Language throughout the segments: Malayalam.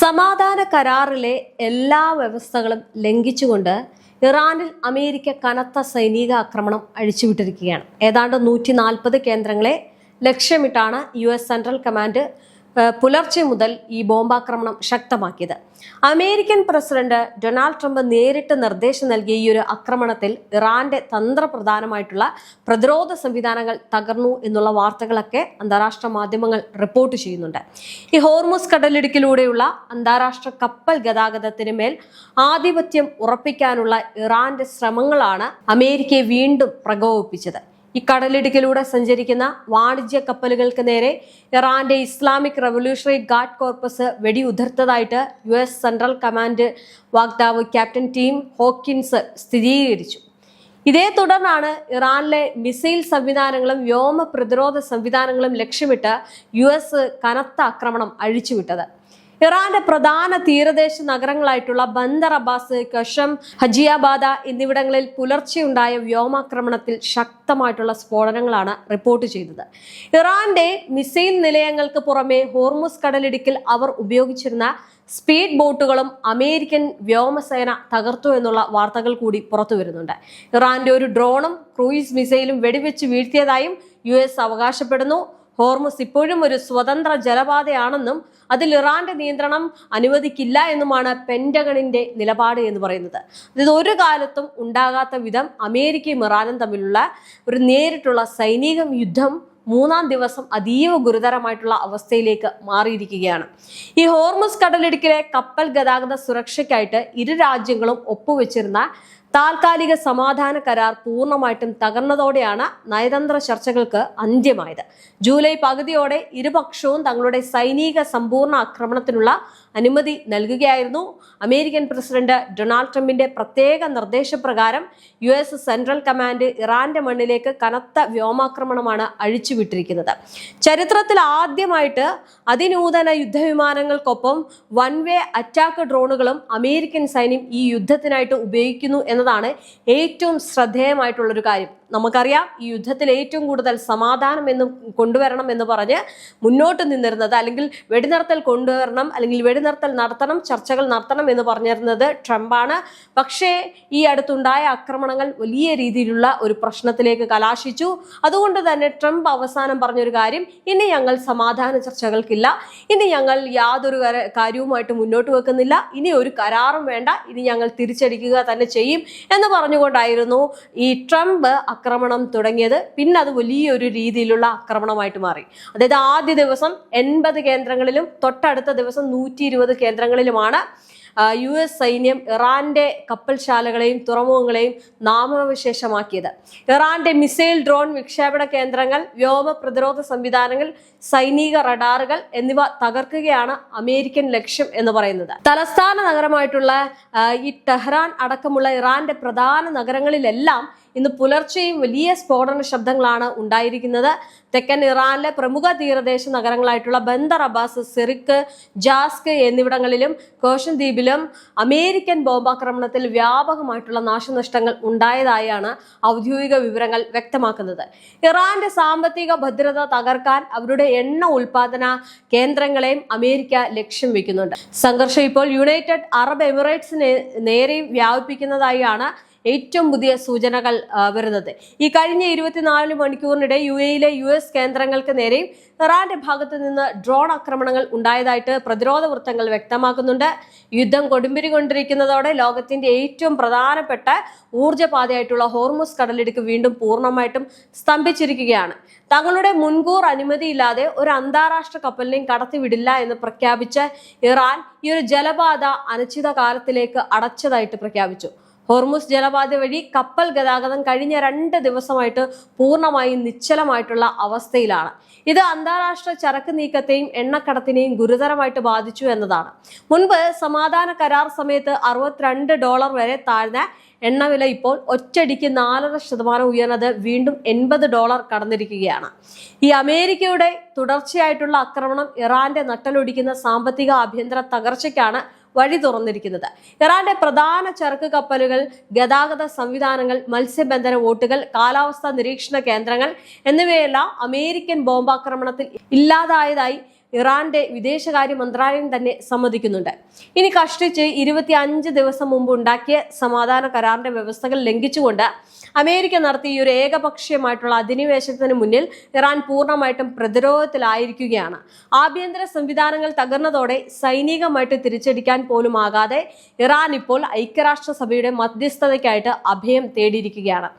സമാധാന കരാറിലെ എല്ലാ വ്യവസ്ഥകളും ലംഘിച്ചുകൊണ്ട് ഇറാനിൽ അമേരിക്ക കനത്ത സൈനിക ആക്രമണം അഴിച്ചുവിട്ടിരിക്കുകയാണ്. ഏതാണ്ട് 140 കേന്ദ്രങ്ങളെ ലക്ഷ്യമിട്ടാണ് US സെൻട്രൽ കമാൻഡ് പുലർച്ചെ മുതൽ ഈ ബോംബാക്രമണം ശക്തമാക്കിയത്. അമേരിക്കൻ പ്രസിഡന്റ് ഡൊണാൾഡ് ട്രംപ് നേരിട്ട് നിർദ്ദേശം നൽകിയ ഈ ഒരു ആക്രമണത്തിൽ ഇറാന്റെ തന്ത്രപ്രധാനമായിട്ടുള്ള പ്രതിരോധ സംവിധാനങ്ങൾ തകർന്നു എന്നുള്ള വാർത്തകളൊക്കെ അന്താരാഷ്ട്ര മാധ്യമങ്ങൾ റിപ്പോർട്ട് ചെയ്യുന്നുണ്ട്. ഈ ഹോർമുസ് കടലിടുക്കിലൂടെയുള്ള അന്താരാഷ്ട്ര കപ്പൽ ഗതാഗതത്തിന് മേൽ ആധിപത്യം ഉറപ്പിക്കാനുള്ള ഇറാന്റെ ശ്രമങ്ങളാണ് അമേരിക്കയെ വീണ്ടും പ്രകോപിപ്പിച്ചത്. ഈ കടലിടുക്കിലൂടെ സഞ്ചരിക്കുന്ന വാണിജ്യ കപ്പലുകൾക്ക് നേരെ ഇറാന്റെ ഇസ്ലാമിക് റവല്യൂഷണറി ഗാർഡ് കോർപ്പസ് വെടിയുതിർത്തതായിട്ട് US സെൻട്രൽ കമാൻഡ് വക്താവ് ക്യാപ്റ്റൻ ടീം ഹോക്കിൻസ് സ്ഥിരീകരിച്ചു. ഇതേ തുടർന്നാണ് ഇറാനിലെ മിസൈൽ സംവിധാനങ്ങളും വ്യോമ പ്രതിരോധ സംവിധാനങ്ങളും ലക്ഷ്യമിട്ട് US കനത്ത ആക്രമണം അഴിച്ചുവിട്ടത്. ഇറാന്റെ പ്രധാന തീരദേശ നഗരങ്ങളായിട്ടുള്ള ബന്ദർ അബ്ബാസ്, കഷം, ഹജിയാബാദ എന്നിവിടങ്ങളിൽ പുലർച്ചെയുണ്ടായ വ്യോമാക്രമണത്തിൽ ശക്തമായിട്ടുള്ള സ്ഫോടനങ്ങളാണ് റിപ്പോർട്ട് ചെയ്തത്. ഇറാന്റെ മിസൈൽ നിലയങ്ങൾക്ക് പുറമെ ഹോർമുസ് കടലിടുക്കിൽ അവർ ഉപയോഗിച്ചിരുന്ന സ്പീഡ് ബോട്ടുകളും അമേരിക്കൻ വ്യോമസേന തകർത്തു എന്നുള്ള വാർത്തകൾ കൂടി പുറത്തു വരുന്നുണ്ട്. ഇറാന്റെ ഒരു ഡ്രോണും ക്രൂയിസ് മിസൈലും വെടിവെച്ച് വീഴ്ത്തിയതായും US അവകാശപ്പെടുന്നു. ഹോർമുസ് ഇപ്പോഴും ഒരു സ്വതന്ത്ര ജലപാതയാണെന്നും അതിൽ ഇറാന്റെ നിയന്ത്രണം അനുവദിക്കില്ല എന്നുമാണ് പെന്റഗണിന്റെ നിലപാട് എന്ന് പറയുന്നത്. ഇത് ഒരു കാലത്തും ഉണ്ടാകാത്ത വിധം അമേരിക്കയും ഇറാനും തമ്മിലുള്ള ഒരു നേരിട്ടുള്ള സൈനിക യുദ്ധം 3-ാം ദിവസം അതീവ ഗുരുതരമായിട്ടുള്ള അവസ്ഥയിലേക്ക് മാറിയിരിക്കുകയാണ്. ഈ ഹോർമുസ് കടലിടുക്കിലെ കപ്പൽ ഗതാഗത സുരക്ഷയ്ക്കായിട്ട് ഇരു രാജ്യങ്ങളും ഒപ്പുവെച്ചിരുന്ന താൽക്കാലിക സമാധാന കരാർ പൂർണ്ണമായിട്ടും തകർന്നതോടെയാണ് നയതന്ത്ര ചർച്ചകൾക്ക് അന്ത്യമായത്. ജൂലൈ പകുതിയോടെ ഇരുപക്ഷവും തങ്ങളുടെ സൈനിക സമ്പൂർണ്ണ ആക്രമണത്തിനുള്ള അനുമതി നൽകുകയായിരുന്നു. അമേരിക്കൻ പ്രസിഡന്റ് ഡൊണാൾഡ് ട്രംപിന്റെ പ്രത്യേക നിർദ്ദേശപ്രകാരം US സെൻട്രൽ കമാൻഡ് ഇറാന്റെ മണ്ണിലേക്ക് കനത്ത വ്യോമാക്രമണമാണ് അഴിച്ചുവിട്ടിരിക്കുന്നത്. ചരിത്രത്തിൽ ആദ്യമായിട്ട് അതിനൂതന യുദ്ധവിമാനങ്ങൾക്കൊപ്പം വൺ വേ അറ്റാക്ക് ഡ്രോണുകളും അമേരിക്കൻ സൈന്യം ഈ യുദ്ധത്തിനായിട്ട് ഉപയോഗിക്കുന്നു എന്നതാണ് ഏറ്റവും ശ്രദ്ധേയമായിട്ടുള്ളൊരു കാര്യം. നമുക്കറിയാം, ഈ യുദ്ധത്തിൽ ഏറ്റവും കൂടുതൽ സമാധാനം കൊണ്ടുവരണം എന്ന് പറഞ്ഞ് മുന്നോട്ട് നിന്നിരുന്നത്, അല്ലെങ്കിൽ വെടിനിർത്തൽ കൊണ്ടുവരണം, അല്ലെങ്കിൽ വെടിനിർത്തൽ നടത്തണം, ചർച്ചകൾ നടത്തണം എന്ന് പറഞ്ഞിരുന്നത് ട്രംപാണ്. പക്ഷേ ഈ അടുത്തുണ്ടായ ആക്രമണങ്ങൾ വലിയ രീതിയിലുള്ള ഒരു പ്രശ്നത്തിലേക്ക് കലാശിച്ചു. അതുകൊണ്ട് തന്നെ ട്രംപ് അവസാനം പറഞ്ഞൊരു കാര്യം, ഇനി ഞങ്ങൾ സമാധാന ചർച്ചകൾക്കില്ല, ഇനി ഞങ്ങൾ യാതൊരു കാര്യവുമായിട്ട് മുന്നോട്ട് വെക്കുന്നില്ല, ഇനി ഒരു കരാറും വേണ്ട, ഇനി ഞങ്ങൾ തിരിച്ചടിക്കുക തന്നെ ചെയ്യും എന്ന് പറഞ്ഞുകൊണ്ടായിരുന്നു ഈ ട്രംപ് ആക്രമണം തുടങ്ങിയത്. പിന്നെ അത് വലിയൊരു രീതിയിലുള്ള ആക്രമണമായിട്ട് മാറി. അതായത് ആദ്യ ദിവസം 80 കേന്ദ്രങ്ങളിലും തൊട്ടടുത്ത ദിവസം 120 കേന്ദ്രങ്ങളിലുമാണ് US സൈന്യം ഇറാന്റെ കപ്പൽശാലകളെയും തുറമുഖങ്ങളെയും നാമവിശേഷമാക്കിയത്. ഇറാന്റെ മിസൈൽ, ഡ്രോൺ വിക്ഷേപണ കേന്ദ്രങ്ങൾ, വ്യോമ പ്രതിരോധ സംവിധാനങ്ങൾ, സൈനിക റഡാറുകൾ എന്നിവ തകർക്കുകയാണ് അമേരിക്കൻ ലക്ഷ്യം എന്ന് പറയുന്നത്. തലസ്ഥാന നഗരമായിട്ടുള്ള ഈ ടെഹ്റാൻ അടക്കമുള്ള ഇറാന്റെ പ്രധാന നഗരങ്ങളിലെല്ലാം ഇന്ന് പുലർച്ചെയും വലിയ സ്ഫോടന ശബ്ദങ്ങളാണ് ഉണ്ടായിരിക്കുന്നത്. തെക്കൻ ഇറാനിലെ പ്രമുഖ തീരദേശ നഗരങ്ങളായിട്ടുള്ള ബന്ദർ അബ്ബാസ്, സിറിക്ക്, ജാസ്ക് എന്നിവിടങ്ങളിലും കോഷൻ ദ്വീപിലും അമേരിക്കൻ ബോംബാക്രമണത്തിൽ വ്യാപകമായിട്ടുള്ള നാശനഷ്ടങ്ങൾ ഉണ്ടായതായാണ് ഔദ്യോഗിക വിവരങ്ങൾ വ്യക്തമാക്കുന്നത്. ഇറാന്റെ സാമ്പത്തിക ഭദ്രത തകർക്കാൻ അവരുടെ എണ്ണ ഉൽപാദന കേന്ദ്രങ്ങളെയും അമേരിക്ക ലക്ഷ്യം വെക്കുന്നുണ്ട്. സംഘർഷം ഇപ്പോൾ യുണൈറ്റഡ് അറബ് എമിറേറ്റ്സിന് നേരെ വ്യാപിപ്പിക്കുന്നതായാണ് ഏറ്റവും പുതിയ സൂചനകൾ വരുന്നത്. ഈ കഴിഞ്ഞ 24 മണിക്കൂറിനിടെ UAEയിലെ US കേന്ദ്രങ്ങൾക്ക് നേരെയും ഇറാന്റെ ഭാഗത്ത് നിന്ന് ഡ്രോൺ ആക്രമണങ്ങൾ ഉണ്ടായതായിട്ട് പ്രതിരോധ വൃത്തങ്ങൾ വ്യക്തമാക്കുന്നുണ്ട്. യുദ്ധം കൊടുമ്പിരി കൊണ്ടിരിക്കുന്നതോടെ ലോകത്തിന്റെ ഏറ്റവും പ്രധാനപ്പെട്ട ഊർജ്ജപാതയായിട്ടുള്ള ഹോർമുസ് കടലിടുക്ക് വീണ്ടും പൂർണ്ണമായിട്ടും സ്തംഭിച്ചിരിക്കുകയാണ്. തങ്ങളുടെ മുൻകൂർ അനുമതിയില്ലാതെ ഒരു അന്താരാഷ്ട്ര കപ്പലിനെയും കടത്തിവിടില്ല എന്ന് പ്രഖ്യാപിച്ച ഇറാൻ ഈ ഒരു ജലപാത അനിശ്ചിതകാലത്തിലേക്ക് അടച്ചതായിട്ട് പ്രഖ്യാപിച്ചു. ഹോർമുസ് ജലപാത വഴി കപ്പൽ ഗതാഗതം കഴിഞ്ഞ 2 ദിവസമായിട്ട് പൂർണ്ണമായും നിശ്ചലമായിട്ടുള്ള അവസ്ഥയിലാണ്. ഇത് അന്താരാഷ്ട്ര ചരക്ക് നീക്കത്തെയും എണ്ണക്കടത്തിനെയും ഗുരുതരമായിട്ട് ബാധിച്ചു എന്നതാണ്. മുൻപ് സമാധാന കരാർ സമയത്ത് $62 വരെ താഴ്ന്ന എണ്ണവില ഇപ്പോൾ ഒറ്റയടിക്ക് 4.5% ഉയർന്നത് വീണ്ടും $80 കടന്നിരിക്കുകയാണ്. ഈ അമേരിക്കയുടെ തുടർച്ചയായിട്ടുള്ള ആക്രമണം ഇറാന്റെ നട്ടലൊടിക്കുന്ന സാമ്പത്തിക ആഭ്യന്തര തകർച്ചയ്ക്കാണ് വഴി തുറന്നിരിക്കുന്നത്. ഇറാന്റെ പ്രധാന ചരക്ക് കപ്പലുകൾ, ഗതാഗത സംവിധാനങ്ങൾ, മത്സ്യബന്ധന ബോട്ടുകൾ, കാലാവസ്ഥാ നിരീക്ഷണ കേന്ദ്രങ്ങൾ എന്നിവയെല്ലാം അമേരിക്കൻ ബോംബാക്രമണത്തിൽ ഇല്ലാതായതായി ഇറാന്റെ വിദേശകാര്യ മന്ത്രാലയം തന്നെ സമ്മതിക്കുന്നുണ്ട്. ഇനി കഷ്ടിച്ച് 25 ദിവസം മുമ്പ് ഉണ്ടാക്കിയ സമാധാന കരാറിന്റെ വ്യവസ്ഥകൾ ലംഘിച്ചുകൊണ്ട് അമേരിക്ക നടത്തിയ ഈ ഒരു ഏകപക്ഷീയമായിട്ടുള്ള അധിനിവേശത്തിന് മുന്നിൽ ഇറാൻ പൂർണ്ണമായിട്ടും പ്രതിരോധത്തിലായിരിക്കുകയാണ്. ആഭ്യന്തര സംവിധാനങ്ങൾ തകർന്നതോടെ സൈനികമായിട്ട് തിരിച്ചടിക്കാൻ പോലും ആകാതെ ഇറാൻ ഇപ്പോൾ ഐക്യരാഷ്ട്രസഭയുടെ മധ്യസ്ഥതയ്ക്കായിട്ട് അഭയം തേടിയിരിക്കുകയാണ്.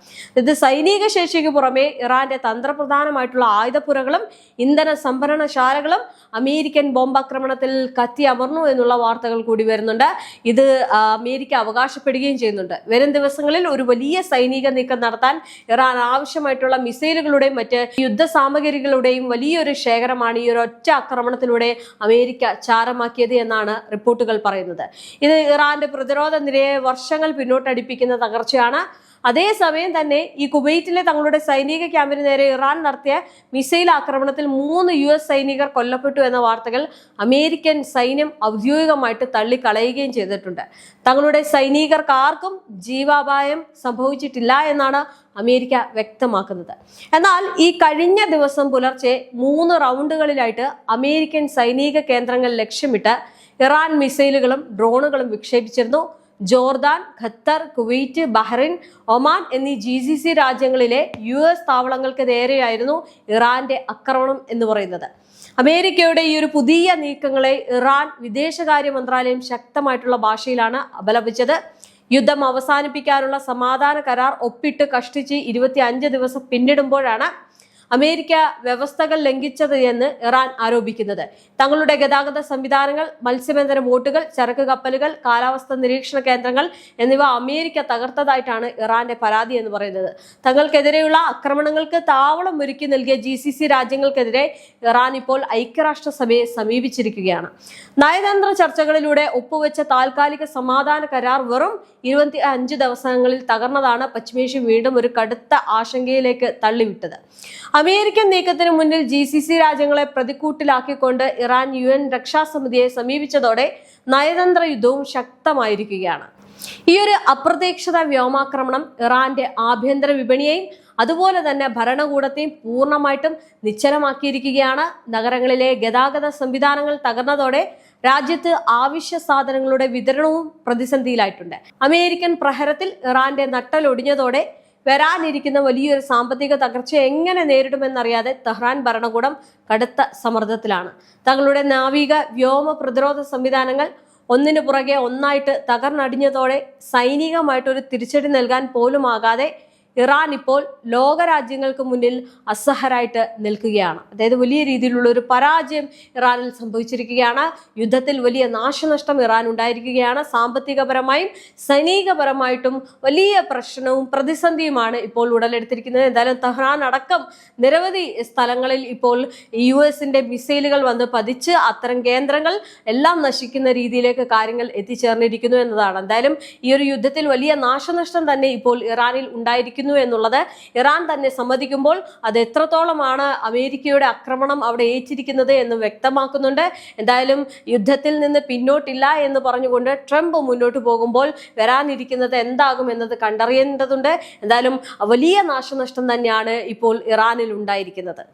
ഇത് സൈനിക ശേഷിക്ക് പുറമെ ഇറാന്റെ തന്ത്രപ്രധാനമായിട്ടുള്ള ആയുധപ്പുരകളും ഇന്ധന സംഭരണശാലകളും അമേരിക്കൻ ബോംബാക്രമണത്തിൽ കത്തിയമർന്നു എന്നുള്ള വാർത്തകൾ കൂടി വരുന്നുണ്ട്. ഇത് അമേരിക്ക അവകാശപ്പെടുകയും ചെയ്യുന്നുണ്ട്. വരും ദിവസങ്ങളിൽ ഒരു വലിയ സൈനിക നീക്കം നടത്താൻ ഇറാൻ ആവശ്യമായിട്ടുള്ള മിസൈലുകളുടെയും മറ്റ് യുദ്ധ സാമഗ്രികളുടെയും വലിയൊരു ശേഖരമാണ് ഈ ഒരു ഒറ്റ ആക്രമണത്തിലൂടെ അമേരിക്ക ചാരമാക്കിയത് എന്നാണ് റിപ്പോർട്ടുകൾ പറയുന്നത്. ഇത് ഇറാന്റെ പ്രതിരോധ നിരയെ വർഷങ്ങൾ പിന്നോട്ടടിപ്പിക്കുന്ന തകർച്ചയാണ്. അതേസമയം തന്നെ ഈ കുവൈറ്റിലെ തങ്ങളുടെ സൈനിക ക്യാമ്പിന് നേരെ ഇറാൻ നടത്തിയ മിസൈൽ ആക്രമണത്തിൽ 3 US സൈനികർ കൊല്ലപ്പെട്ടു എന്ന വാർത്തകൾ അമേരിക്കൻ സൈന്യം ഔദ്യോഗികമായിട്ട് തള്ളിക്കളയുകയും ചെയ്തിട്ടുണ്ട്. തങ്ങളുടെ സൈനികർക്ക് ആർക്കും ജീവാപായം സംഭവിച്ചിട്ടില്ല എന്നാണ് അമേരിക്ക വ്യക്തമാക്കുന്നത്. എന്നാൽ ഈ കഴിഞ്ഞ ദിവസം പുലർച്ചെ 3 റൗണ്ടുകളിലായിട്ട് അമേരിക്കൻ സൈനിക കേന്ദ്രങ്ങൾ ലക്ഷ്യമിട്ട് ഇറാൻ മിസൈലുകളും ഡ്രോണുകളും വിക്ഷേപിച്ചിരുന്നു. Jordan, Qatar, Kuwait, Bahrain, Oman എന്നീ GCC രാജ്യങ്ങളിലെ US താവളങ്ങൾക്ക് നേരെയായിരുന്നു ഇറാന്റെ ആക്രമണം എന്ന് പറയുന്നത്. അമേരിക്കയുടെ ഈ ഒരു പുതിയ നീക്കങ്ങളെ ഇറാൻ വിദേശകാര്യ മന്ത്രാലയം ശക്തമായിട്ടുള്ള ഭാഷയിലാണ് അപലപിച്ചത്. യുദ്ധം അവസാനിപ്പിക്കാനുള്ള സമാധാന കരാർ ഒപ്പിട്ട് കഷ്ടിച്ച് 25 ദിവസം പിന്നിടുമ്പോഴാണ് അമേരിക്ക വ്യവസ്ഥകൾ ലംഘിച്ചത് എന്ന് ഇറാൻ ആരോപിക്കുന്നത്. തങ്ങളുടെ ഗതാഗത സംവിധാനങ്ങൾ, മത്സ്യബന്ധന ബോട്ടുകൾ, ചരക്ക് കപ്പലുകൾ, കാലാവസ്ഥ നിരീക്ഷണ കേന്ദ്രങ്ങൾ എന്നിവ അമേരിക്ക തകർത്തതായിട്ടാണ് ഇറാന്റെ പരാതി എന്ന് പറയുന്നത്. തങ്ങൾക്കെതിരെയുള്ള ആക്രമണങ്ങൾക്ക് താവളം ഒരുക്കി നൽകിയ GCC രാജ്യങ്ങൾക്കെതിരെ ഇറാൻ ഇപ്പോൾ ഐക്യരാഷ്ട്രസഭയെ സമീപിച്ചിരിക്കുകയാണ്. നയതന്ത്ര ചർച്ചകളിലൂടെ ഒപ്പുവെച്ച താൽക്കാലിക സമാധാന കരാർ വെറും 25 ദിവസങ്ങളിൽ തകർന്നതാണ് പശ്ചിമേഷ്യ വീണ്ടും ഒരു കടുത്ത ആശങ്കയിലേക്ക് തള്ളിവിട്ടത്. അമേരിക്കൻ നീക്കത്തിന് മുന്നിൽ GCC രാജ്യങ്ങളെ പ്രതിക്കൂട്ടിലാക്കിക്കൊണ്ട് ഇറാൻ UN രക്ഷാസമിതിയെ സമീപിച്ചതോടെ നയതന്ത്ര യുദ്ധവും ശക്തമായിരിക്കുകയാണ്. ഈ ഒരു അപ്രതീക്ഷിത വ്യോമാക്രമണം ഇറാന്റെ ആഭ്യന്തര വിപണിയെയും അതുപോലെ തന്നെ ഭരണകൂടത്തെയും പൂർണ്ണമായിട്ടും നിശ്ചലമാക്കിയിരിക്കുകയാണ്. നഗരങ്ങളിലെ ഗതാഗത സംവിധാനങ്ങൾ തകർന്നതോടെ രാജ്യത്ത് ആവശ്യ സാധനങ്ങളുടെ വിതരണവും പ്രതിസന്ധിയിലായിട്ടുണ്ട്. അമേരിക്കൻ പ്രഹരത്തിൽ ഇറാന്റെ നട്ടലൊടിഞ്ഞതോടെ വരാനിരിക്കുന്ന വലിയൊരു സാമ്പത്തിക തകർച്ച എങ്ങനെ നേരിടുമെന്നറിയാതെ തെഹ്റാൻ ഭരണകൂടം കടുത്ത സമ്മർദ്ദത്തിലാണ്. തങ്ങളുടെ നാവിക വ്യോമ പ്രതിരോധ സംവിധാനങ്ങൾ ഒന്നിനു പുറകെ ഒന്നായിട്ട് തകർന്നടിഞ്ഞതോടെ സൈനികമായിട്ടൊരു തിരിച്ചടി നൽകാൻ പോലും ആകാതെ ഇറാൻ ഇപ്പോൾ ലോകരാജ്യങ്ങൾക്ക് മുന്നിൽ അസഹരായിട്ട് നിൽക്കുകയാണ്. അതായത് വലിയ രീതിയിലുള്ള ഒരു പരാജയം ഇറാനിൽ സംഭവിച്ചിരിക്കുകയാണ്. യുദ്ധത്തിൽ വലിയ നാശനഷ്ടം ഇറാൻ ഉണ്ടായിരിക്കുകയാണ്. സാമ്പത്തികപരമായും സൈനികപരമായിട്ടും വലിയ പ്രശ്നവും പ്രതിസന്ധിയുമാണ് ഇപ്പോൾ ഉടലെടുത്തിരിക്കുന്നത്. എന്തായാലും തെഹ്റാൻ അടക്കം നിരവധി സ്ഥലങ്ങളിൽ ഇപ്പോൾ US-ന്റെ മിസൈലുകൾ വന്ന് പതിച്ച് അത്തരം കേന്ദ്രങ്ങൾ എല്ലാം നശിക്കുന്ന രീതിയിലേക്ക് കാര്യങ്ങൾ എത്തിച്ചേർന്നിരിക്കുന്നു എന്നതാണ്. എന്തായാലും ഈ ഒരു യുദ്ധത്തിൽ വലിയ നാശനഷ്ടം തന്നെ ഇപ്പോൾ ഇറാനിൽ ഉണ്ടായിരിക്കുന്നു എന്നുള്ളത് ഇറാൻ തന്നെ സമ്മതിക്കുമ്പോൾ അത് എത്രത്തോളമാണ് അമേരിക്കയുടെ ആക്രമണം അവിടെ ഏറ്റിരിക്കുന്നത് എന്ന് വ്യക്തമാക്കുന്നുണ്ട്. എന്തായാലും യുദ്ധത്തിൽ നിന്ന് പിന്നോട്ടില്ല എന്ന് പറഞ്ഞുകൊണ്ട് ട്രംപ് മുന്നോട്ട് പോകുമ്പോൾ വരാനിരിക്കുന്നത് എന്താകും എന്നത് കണ്ടറിയേണ്ടതുണ്ട്. എന്തായാലും വലിയ നാശനഷ്ടം തന്നെയാണ് ഇപ്പോൾ ഇറാനിൽ ഉണ്ടായിരിക്കുന്നത്.